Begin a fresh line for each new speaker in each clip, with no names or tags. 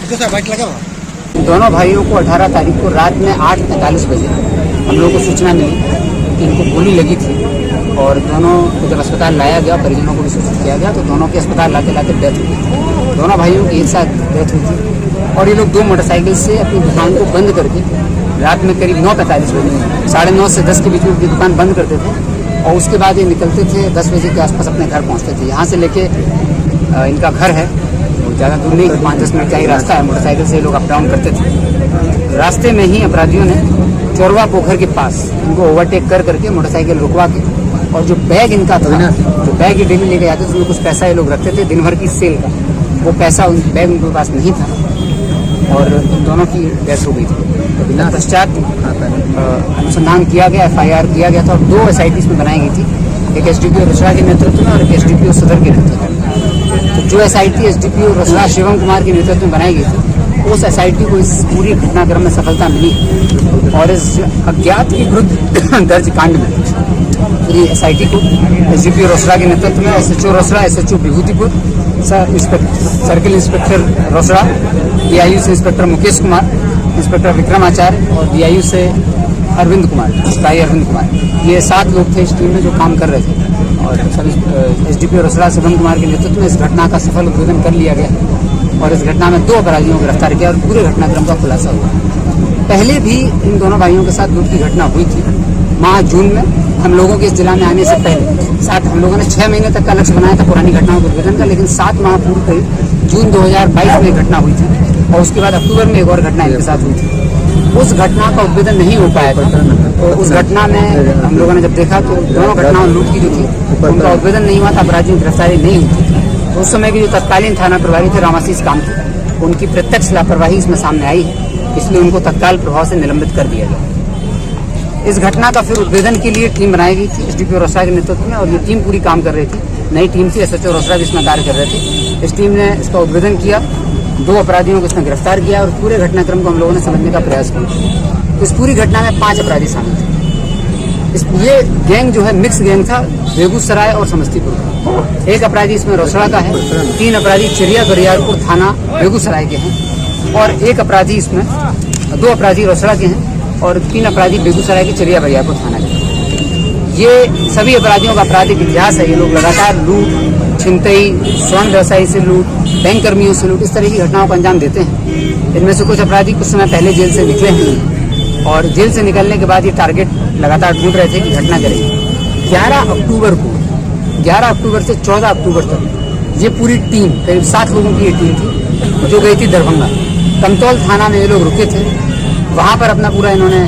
दोनों भाइयों को 18 तारीख को रात में 8:45 बजे हम लोगों को सूचना मिली कि इनको गोली लगी थी और दोनों को जब अस्पताल लाया गया, परिजनों को भी सूचित किया गया, तो दोनों के अस्पताल लाते लाते डेथ हुई थी। दोनों भाइयों की एक साथ डेथ हुई थी और ये लोग 2 मोटरसाइकिल से अपनी दुकान को बंद करके रात में करीब 9:45 बजे 9:30 से 10 के बीच में अपनी दुकान बंद करते थे और उसके बाद ये निकलते थे 10 बजे के आसपास अपने घर पहुँचते थे। यहाँ से लेके इनका घर है, ज़्यादा दूर नहीं, 5-10 मिनट का ही रास्ता है। मोटरसाइकिल से ये लोग अप डाउन करते थे। रास्ते में ही अपराधियों ने चोरवा पोखर के पास इनको ओवरटेक कर करके मोटरसाइकिल रुकवा के और जो बैग इनका था, जो बैग ये डेली लेके जाते थे, उसमें कुछ पैसा ये लोग रखते थे दिन भर की सेल का, वो पैसा बैग उनके पास नहीं था और इन दोनों की डेथ हो गई थी। बिना पश्चात अनुसंधान किया गया, FIR किया गया था और 2 SITs में बनाई गई थी, एक SDPO रोसड़ा के नेतृत्व में और एक SDPO सदर के नेतृत्व में। तो जो SIT SDPO रोसड़ा शिवम कुमार के नेतृत्व में बनाई गई थी, उस SIT को इस पूरी घटनाक्रम में सफलता मिली और इस अज्ञात के विरुद्ध दर्ज कांड में पूरी SIT को SDPO रोसड़ा के नेतृत्व में SHO Rosera, SHO Vibhutipur, circle inspector Rosera, DIU से इंस्पेक्टर मुकेश कुमार, इंस्पेक्टर विक्रमाचार्य और DIU से अरविंद कुमार, सिपाही अरविंद कुमार, ये 7 लोग थे इस टीम में जो काम कर रहे थे और SDPO रोसड़ा शिवम कुमार के नेतृत्व में इस घटना का सफल उद्भेदन कर लिया गया और इस घटना में 2 अपराधियों को गिरफ्तार किया और पूरे घटनाक्रम का खुलासा हुआ। पहले भी इन दोनों भाइयों के साथ लूट की घटना हुई थी माह जून में। हम लोगों के इस जिला में आने से पहले हम लोगों ने 6 महीने तक का लक्ष्य बनाया था पुरानी घटनाओं के उद्भेदन का, लेकिन 7 माह पूर्व करीब जून 2022 में घटना हुई थी और उसके बाद अक्टूबर में एक और घटना इनके साथ हुई थी। उस घटना का उद्भेदन नहीं हो पाया था। तो उस घटना में हम लोगों ने जब देखा तो दोनों घटनाओं लूट की जो थी उनका उद्भेदन नहीं हुआ था, अपराधियों की गिरफ्तारी नहीं हुई थी। तो उस समय के जो तत्कालीन थाना प्रभारी थे रामाशीष कामती, उनकी प्रत्यक्ष लापरवाही इसमें सामने आई है, इसलिए उनको तत्काल प्रभाव से निलंबित कर दिया गया। इस घटना का फिर उद्भेदन के लिए टीम बनाई गई थी SDPO रोसड़ा के नेतृत्व में और ये टीम पूरी काम कर रही थी। नई टीम थी, SHO रोसड़ा भी इसमें कार्य कर रहे थे। इस टीम ने इसका उद्भेदन किया, 2 अपराधियों को इसने गिरफ्तार किया और पूरे घटनाक्रम को हम लोगों ने समझने का प्रयास किया। इस पूरी घटना में 5 अपराधी शामिल थे। ये गैंग जो है मिक्स गैंग था, बेगूसराय और समस्तीपुर का। 1 अपराधी इसमें रोसड़ा का है, 3 अपराधी चिड़िया बरियारपुर थाना बेगूसराय के हैं और 1 अपराधी इसमें 2 अपराधी रोसड़ा के हैं और 3 अपराधी बेगूसराय के चिड़िया बरियारपुर थाना के। ये सभी अपराधियों का आपराधिक इतिहास है। ये लोग लगातार लूट, छिनतई, स्वर्ण व्यवसायी से लूट, बैंक कर्मियों से लूट, इस तरह की घटनाओं को अंजाम देते हैं। इनमें से कुछ अपराधी कुछ समय पहले जेल से निकले हैं और जेल से निकलने के बाद ये टारगेट लगातार ढूंढ रहे थे कि घटना करेंगे। 11 अक्टूबर से 14 अक्टूबर तक ये पूरी टीम, करीब 7 लोगों की ये टीम थी जो गई थी दरभंगा। कमतौल थाना में ये लोग रुके थे, वहाँ पर अपना पूरा इन्होंने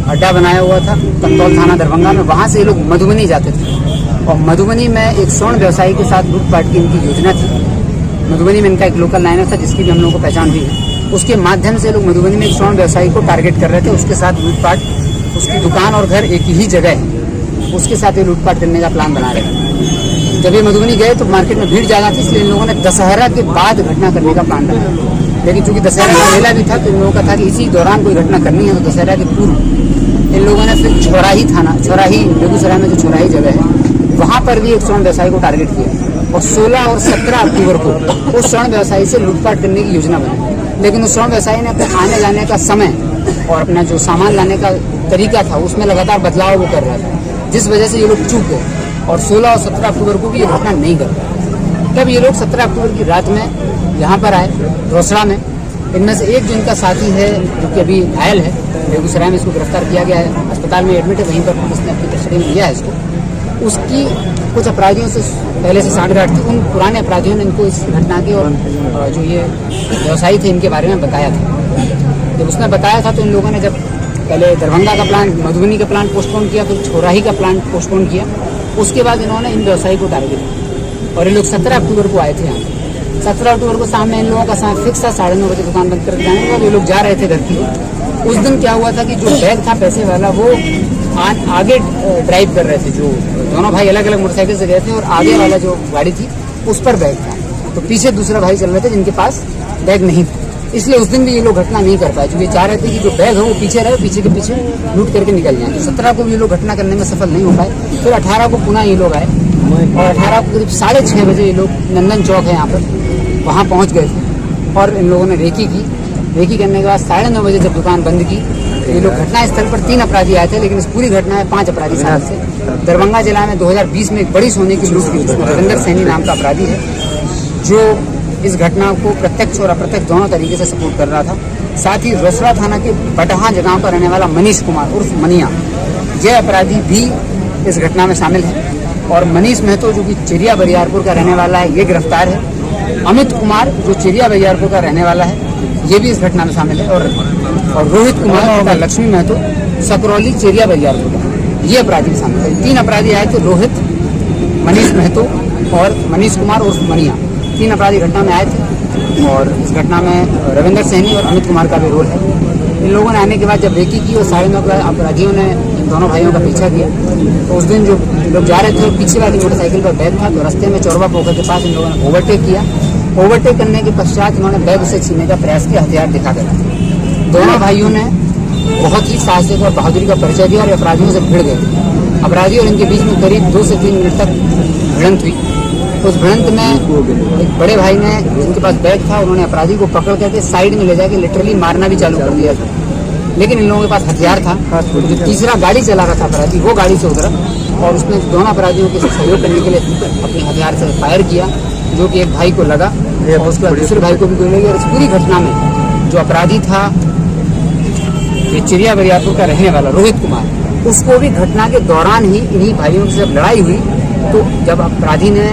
अड्डा बनाया हुआ था कमतौल थाना दरभंगा में। वहाँ से ये लोग मधुबनी जाते थे और मधुबनी में एक स्वर्ण व्यवसायी के साथ लूटपाट की इनकी योजना थी। मधुबनी में इनका एक लोकल लाइनर था जिसकी भी हम लोगों को पहचान भी है। उसके माध्यम से लोग मधुबनी में एक स्वर्ण व्यवसायी को टारगेट कर रहे थे, उसके साथ लूटपाट, उसकी दुकान और घर एक ही जगह है, उसके साथ ये लूटपाट करने का प्लान बना रहे थे। जब ये मधुबनी गए तो मार्केट में भीड़ ज़्यादा थी, इसलिए इन लोगों ने दशहरा के बाद घटना करने का प्लान बनाया। लेकिन चूंकि दशहरा का मेला भी था तो इन लोगों का था कि इसी दौरान कोई घटना करनी है, तो दशहरा के पूर्व इन लोगों ने फिर चौराही बेगूसराय में जो चौराही जगह है वहाँ पर भी एक स्वर्ण व्यवसायी को टारगेट किया और 16 और 17 अक्टूबर को उस स्वर्ण व्यवसायी से लूटपाट करने की योजना बनी। लेकिन उस स्वर्ण व्यवसायी ने अपने आने जाने का समय और अपना जो सामान लाने का तरीका था उसमें लगातार बदलाव वो कर रहा था, जिस वजह से ये लोग चूक गए और 16 और 17 अक्टूबर को भी ये घटना नहीं कर पाए। तब ये लोग 17 अक्टूबर की रात में यहाँ पर आए रोसड़ा में। इनमें से एक जो इनका साथी है जो कि अभी घायल है, बेगूसराय में इसको गिरफ्तार किया गया है, अस्पताल में एडमिट है, वहीं पर पुलिस ने अपनी कस्टडी में लिया है इसको। उसकी कुछ अपराधियों से पहले से सांठगांठ थी, उन पुराने अपराधियों ने इनको इस घटना के और जो ये व्यवसायी थे इनके बारे में बताया था। जब उसने बताया था तो इन लोगों ने जब पहले दरभंगा का प्लान, मधुबनी का प्लान पोस्टपोन किया, फिर चौराही का प्लान पोस्टपोन किया। उसके बाद इन्होंने इन व्यवसायी को टारगेट किया और ये लोग 17 अक्टूबर को आए थे यहाँ। 17 अक्टूबर को शाम में इन लोगों का समय फिक्स था, 9:30 बजे दुकान बंद करके जाएंगे और ये लोग जा रहे थे घर की। उस दिन क्या हुआ था कि जो बैग था पैसे वाला वो आगे ड्राइव कर रहे थे, जो दोनों भाई अलग अलग मोटरसाइकिल से गए थे और आगे वाला जो गाड़ी थी उस पर बैग था, तो पीछे दूसरा भाई चल रहे थे जिनके पास बैग नहीं था। इसलिए उस दिन भी ये लोग घटना नहीं कर पाए, क्योंकि चाह रहे थे कि जो बैग है वो पीछे रहे, पीछे के पीछे लूट करके निकल जाए। तो 17 को भी ये लोग घटना करने में सफल नहीं हो पाए। फिर 18 को पुनः ये लोग आए और 18 को करीब 6:30 बजे ये लोग नंदन चौक है यहाँ पर, वहाँ पहुँच गए थे और इन लोगों ने रेकी की। रेकी करने के बाद 9:30 बजे जब दुकान बंद की, ये लोग घटना स्थल पर 3 अपराधी आए थे, लेकिन इस पूरी घटना में 5 अपराधी शामिल थे। दरभंगा जिला में 2020 में एक बड़ी सोने की लूट की, जिसमें रविंदर सैनी नाम का अपराधी है, जो इस घटना को प्रत्यक्ष और अप्रत्यक्ष दोनों तरीके से सपोर्ट कर रहा था। साथ ही रोसड़ा थाना के बटहा जगह पर रहने वाला मनीष कुमार उर्फ मनिया, यह अपराधी भी इस घटना में शामिल है। और मनीष महतो जो कि चिरिया बरियारपुर का रहने वाला है, ये गिरफ्तार है। अमित कुमार जो चिरिया बरियारपुर का रहने वाला है, ये भी इस घटना में शामिल है। और रोहित कुमार तथा लक्ष्मी महतो सकरौली चिरिया बरियारपुर का, ये अपराधी शामिल है। 3 अपराधी आए थे, रोहित, मनीष महतो और मनीष कुमार उर्फ मनिया, 3 अपराधी घटना में आए थे। और इस घटना में रविंदर सैनी और अमित कुमार का भी रोल है। इन लोगों ने आने के बाद जब रेकी की और 9:30 अपराधियों ने इन दोनों भाइयों का पीछा किया, तो उस दिन जो लोग जा रहे थे पीछे वाली मोटरसाइकिल पर बैग था, तो रास्ते में चौरवा पोखर के पास इन लोगों ने ओवरटेक किया। ओवरटेक करने के पश्चात इन्होंने बैग उसे छीनने का प्रयास किया, हथियार दिखाकर। दोनों भाइयों ने बहुत ही साहसिक और बहादुरी का परिचय दिया और अपराधियों से भिड़ गए। अपराधी और इनके बीच में करीब 2 से 3 मिनट तक भिड़ंत हुई। उस भिड़ंत में एक बड़े भाई ने, जिनके पास बैग था, उन्होंने अपराधी को पकड़ करके साइड में ले जाके लिटरली मारना भी चालू कर दिया था। लेकिन इन लोगों के पास हथियार था। जो तीसरा गाड़ी चला रहा था अपराधी, वो गाड़ी से उतरा और उसने दोनों अपराधियों के सहयोग करने के लिए अपने हथियार से फायर किया, जो कि एक भाई को लगा और उसके बाद दूसरे भाई को भी गोली लगी। और इस पूरी घटना में जो अपराधी था, ये चिरिया बरियारपुर का रहने वाला रोहित कुमार, उसको भी घटना के दौरान ही इन्हीं भाइयों से जब लड़ाई हुई, तो जब अपराधी ने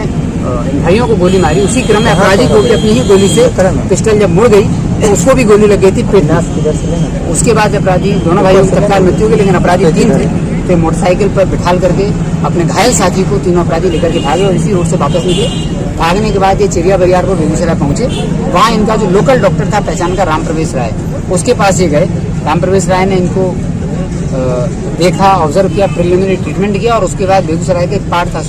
इन भाइयों को गोली मारी, उसी क्रम में अपराधी को भी अपनी ही गोली से पिस्टल जब मुड़ गई तो उसको भी गोली लग गई थी पेट में। उसके बाद अपराधी, दोनों भाइयों की तत्काल मृत्यु हो गई, लेकिन अपराधी 3 थे, तो मोटरसाइकिल पर बिठाल करके अपने घायल साथी को तीनों अपराधी लेकर के भागे और इसी रोड से वापस निकले। भागने के बाद ये चिरिया बरियारपुर बेगूसराय पहुंचे। वहाँ इनका जो लोकल डॉक्टर था पहचान का राम प्रवेश राय, उसके पास ये गए। राम प्रवेश राय ने इनको देखा, ऑब्जर्व किया, प्रिलिमिनरी ट्रीटमेंट किया और उसके बाद बेगूसराय के पार्थ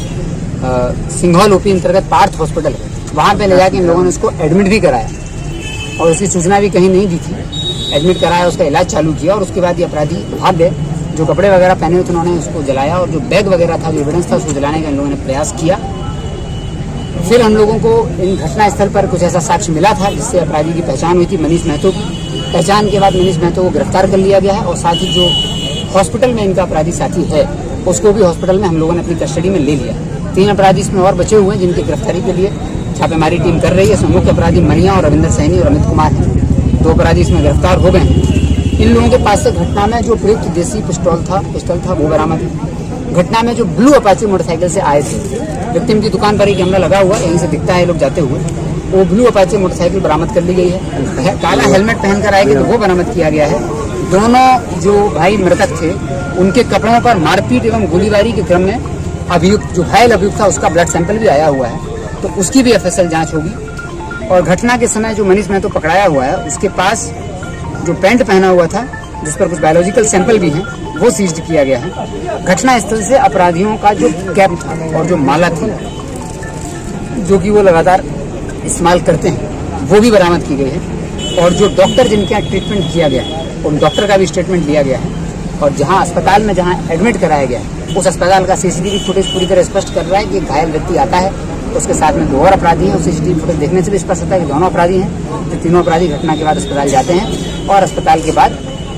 सिंघौल ओपी अंतर्गत पार्थ हॉस्पिटल है, वहाँ पे ले जाके इन लोगों ने उसको एडमिट भी कराया और उसकी सूचना भी कहीं नहीं दी थी। एडमिट कराया, उसका इलाज चालू किया और उसके बाद ये अपराधी भाग गए। जो कपड़े वगैरह पहने हुए थे उन्होंने उसको जलाया और जो बैग वगैरह था, जो एविडेंस था, उसको जलाने का इन लोगों ने प्रयास किया। फिर हम लोगों को इन घटना स्थल पर कुछ ऐसा साक्ष्य मिला था जिससे अपराधी की पहचान हुई थी, मनीष महतो की। पहचान के बाद मनीष महतो को गिरफ्तार कर लिया गया है और साथ ही जो हॉस्पिटल में इनका अपराधी साथी है, उसको भी हॉस्पिटल में हम लोगों ने अपनी कस्टडी में ले लिया। 3 अपराधी इसमें और बचे हुए हैं, जिनकी गिरफ्तारी के लिए छापेमारी टीम कर रही है। इसमें मुख्य अपराधी मनिया और रविंदर सैनी और अमित कुमार हैं। 2 अपराधी इसमें गिरफ्तार हो गए हैं। इन लोगों के पास से घटना में जो प्रयुक्त देसी पिस्टल था वो बरामद है। घटना में जो ब्लू अपाचे मोटरसाइकिल से आए थे, विक्टिम की दुकान पर एक कैमरा लगा हुआ, यहीं से दिखता है लोग जाते हुए, वो ब्लू अपाचे मोटरसाइकिल बरामद कर ली गई है। काला हेलमेट पहनकर आएगी तो वो बरामद किया गया है। दोनों जो भाई मृतक थे, उनके कपड़ों पर मारपीट एवं गोलीबारी के क्रम में अभियुक्त, जो घायल अभियुक्त था, उसका ब्लड सैंपल भी आया हुआ है, तो उसकी भी FSL जांच होगी। और घटना के समय जो मनीष महतो पकड़ाया हुआ है, उसके पास जो पैंट पहना हुआ था, जिस पर कुछ बायोलॉजिकल सैंपल भी हैं, वो सीज्ड किया गया है। घटना स्थल से अपराधियों का जो कैप था और जो माला थी, जो कि वो लगातार इस्तेमाल करते हैं, वो भी बरामद की गई है। और जो डॉक्टर जिनके यहाँ ट्रीटमेंट किया गया है, उन डॉक्टर का भी स्टेटमेंट लिया गया है। और जहाँ अस्पताल में जहाँ एडमिट कराया गया है, उस अस्पताल का CCTV फुटेज पूरी तरह स्पष्ट कर रहा है कि घायल व्यक्ति आता है, तो उसके साथ में 2 और अपराधी हैं। उस CCTV फुटेज देखने से भी स्पष्ट होता है कि दोनों अपराधी हैं। तो तीनों अपराधी घटना के बाद अस्पताल जाते हैं और अस्पताल के बाद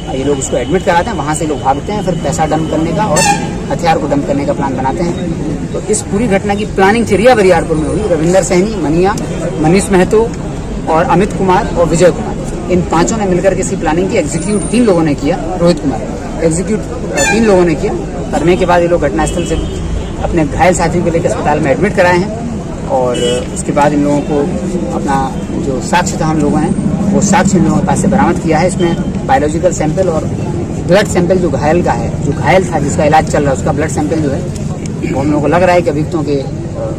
ये लोग उसको एडमिट कराते हैं। वहाँ से लोग भागते हैं, फिर पैसा डंप करने का और हथियार को डंप करने का प्लान बनाते हैं। तो इस पूरी घटना की प्लानिंग चिरिया बरियारपुर में हुई। रविंदर सैनी, मनिया, मनीष महतो और अमित कुमार और विजय कुमार, इन 5 ने मिलकर के इसी प्लानिंग की। एग्जीक्यूट 3 लोगों ने किया, रोहित कुमार एग्जीक्यूट 3 लोगों ने किया। करने के बाद ये लोग घटनास्थल से अपने घायल साथियों को लेकर अस्पताल में एडमिट कराए हैं और उसके बाद इन लोगों को अपना जो साक्ष्य था हम लोगों ने, वो साक्ष्य इन लोगों के पास से बरामद किया है। इसमें बायोलॉजिकल सैंपल और ब्लड सैंपल जो घायल का है, जो घायल था जिसका इलाज चल रहा है, उसका ब्लड सैंपल जो है वो हम लोगों को लग रहा है कि अभियुक्तों के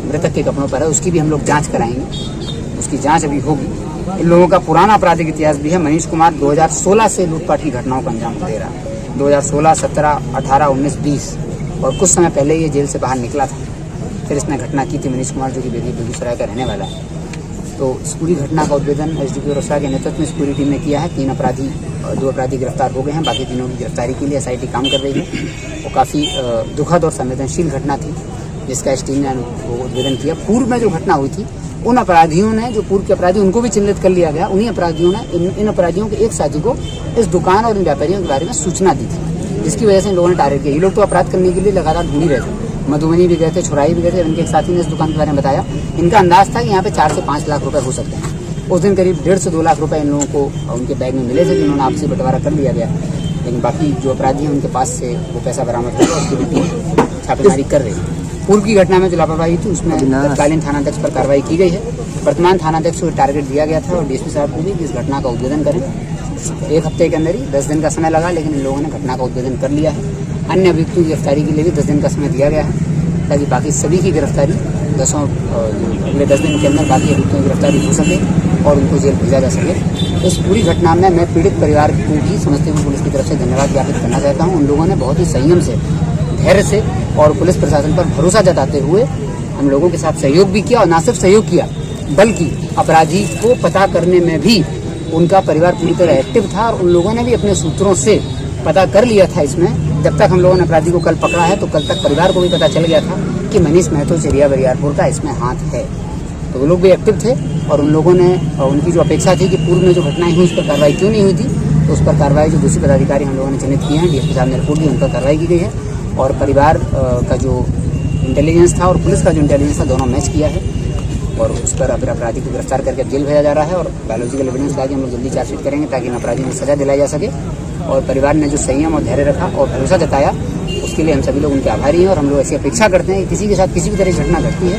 मृतक के कपड़ों पर है, उसकी भी हम लोग जाँच कराएंगे। उसकी जाँच अभी होगी। इन लोगों का पुराना आपराधिक इतिहास भी है। मनीष कुमार 2016 से लूटपाट की घटनाओं का अंजाम दे रहा है। 2016, 17, 18, 19, 20 और कुछ समय पहले ये जेल से बाहर निकला था। फिर इसने घटना की थी मनीष कुमार, जो कि बेगूसराय का रहने वाला है। तो इस पूरी घटना का उद्भेदन SDPO रोसड़ा के नेतृत्व में इस पूरी टीम ने किया है। 2 अपराधी गिरफ्तार हो गए हैं। बाकी तीनों की गिरफ्तारी के लिए SIT काम कर रही है। वो काफ़ी दुखद और संवेदनशील घटना थी, जिसका इस टीम ने उद्भेदन किया। पूर्व में जो घटना हुई थी उन अपराधियों ने, जो पूर्व के अपराधी, उनको भी चिन्हित कर लिया गया। उन्हीं अपराधियों ने इन अपराधियों के एक साथी को इस दुकान और इन व्यापारियों के बारे में सूचना दी थी, जिसकी वजह से इन लोगों ने टारगेट किया। ये लोग तो अपराध करने के लिए लगातार ढूंढ ही रहे थे। मधुबनी भी गए थे, छुराई भी गए थे। इनके एक साथी ने इस दुकान के बारे में बताया। इनका अंदाज था कि यहाँ पे 4 से 5 लाख रुपए हो सकते हैं। उस दिन करीब 1.5 से 2 लाख रुपए इन लोगों को उनके बैग में मिले थे, जिन्होंने आपसी बंटवारा कर लिया गया। लेकिन बाकी जो अपराधी हैं उनके पास से वो पैसा बरामद हो गया, उसकी भी छापेमारी कर रही है। पूर्व की घटना में जो लापरवाही थी उसमें तत्कालीन थानाध्यक्ष पर कार्रवाई की गई है। वर्तमान थानाध्यक्ष को टारगेट दिया गया था और डीएसपी साहब को भी इस घटना का उद्भेदन करें। 1 हफ्ते के अंदर ही 10 दिन का समय लगा, लेकिन इन लोगों ने घटना का उद्भेदन कर लिया है। अन्य अभियुक्तों की गिरफ्तारी के लिए भी 10 दिन का समय दिया गया है, ताकि बाकी सभी की गिरफ्तारी अगले 10 दिन के अंदर बाकी अभियुक्तों की गिरफ्तारी हो सके और उनको जेल भेजा जा सके। इस पूरी घटना में मैं पीड़ित परिवार को भी समस्तीपुर पुलिस की तरफ से धन्यवाद ज्ञापित करना चाहता हूँ। उन लोगों ने बहुत ही संयम से, धैर्य से और पुलिस प्रशासन पर भरोसा जताते हुए हम लोगों के साथ सहयोग भी किया, और न सिर्फ सहयोग किया बल्कि अपराधी को पता करने में भी उनका परिवार पूरी तरह एक्टिव था। और उन लोगों ने भी अपने सूत्रों से पता कर लिया था। इसमें जब तक हम लोगों ने अपराधी को कल पकड़ा है तो कल तक परिवार को भी पता चल गया था कि मनीष महतो चिरिया बरियारपुर का इसमें हाथ है। तो वो लोग भी एक्टिव थे और उन लोगों ने, उनकी जो अपेक्षा थी कि पूर्व में जो घटनाएं हुई उस पर कार्रवाई क्यों नहीं हुई थी, तो उस पर कार्रवाई जो दूसरे पदाधिकारी हम लोगों ने चिन्हित किए हैं, डीएसपी साहब ने रिपोर्ट दी, उन पर कार्रवाई की गई है। और परिवार का जो इंटेलिजेंस था और पुलिस का जो इंटेलिजेंस था, दोनों मैच किया है और उस पर अपराधी को गिरफ्तार करके जेल भेजा जा रहा है। और बायोलॉजिकल एविडेंस लाके हम लोग जल्दी चार्जशीट करेंगे ताकि इन अपराधियों को सजा दिलाई जा सके। और परिवार ने जो संयम और धैर्य रखा और भरोसा जताया, उसके लिए हम सभी लोग उनके आभारी हैं। और हम लोग ऐसी अपेक्षा करते हैं कि किसी के साथ किसी भी तरह की घटना घटती है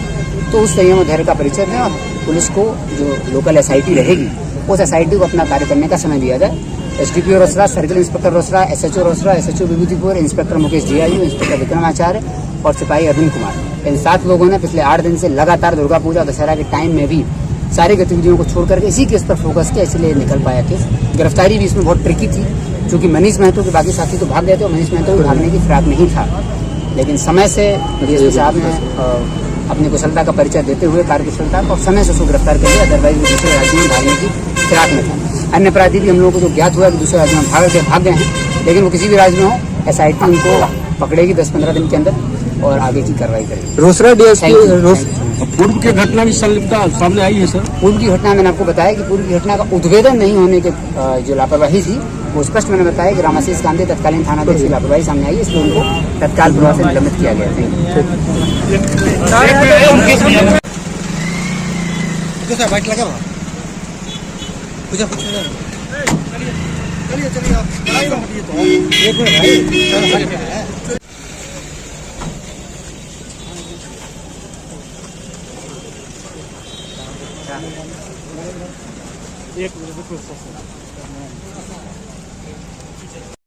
तो उस संयम और धैर्य का परिचय दें और पुलिस को जो लोकल एसआईटी रहेगी उस एसआईटी को अपना कार्य करने का समय दिया जाए। SDPO Rosera, circle inspector Rosera, SHO Rosera, SHO Vibhutipur, inspector Mukesh GIU, inspector Vikramacharya और सिपाही अरविंद कुमार, इन 7 लोगों ने पिछले 8 दिन से लगातार दुर्गा पूजा दशहरा के टाइम में भी सारी गतिविधियों को छोड़ करके इसी केस पर फोकस किया, इसलिए निकल पाया केस। गिरफ्तारी भी इसमें बहुत ट्रिकी थी, क्योंकि मनीष महतो के बाकी साथी तो भाग गए थे और मनीष महतो भी भागने की फिराक में ही था। लेकिन समय से डीएसपी साहब ने अपनी कुशलता का परिचय देते हुए, कार्यकुशलता और समय से उसको गिरफ्तार कर लिया। अदरवाइज वो दूसरे राज्यों में भागने की फिराक में था। अन्य अपराधी भी हम लोगों को जो ज्ञात हुआ कि दूसरे राज्यों में भाग गए हैं, लेकिन वो किसी भी राज्य में हो एसआईटी उनको पकड़ेगी 10-15 दिन के अंदर और आगे की कार्रवाई करेगी।
रोसड़ा डीएसपी पूर्व की घटना भी संलिप्तता सामने आई है सर।
पूर्व की घटना मैंने आपको बताया कि पूर्व की घटना का उद्भेदन नहीं होने के जो लापरवाही थी वो स्पष्ट मैंने बताया कि रामाशीष गांधी तत्कालीन थानाध्यक्ष की लापरवाही सामने आई, इसलिए उनको तत्काल प्रभाव से निलंबित किया गया
था।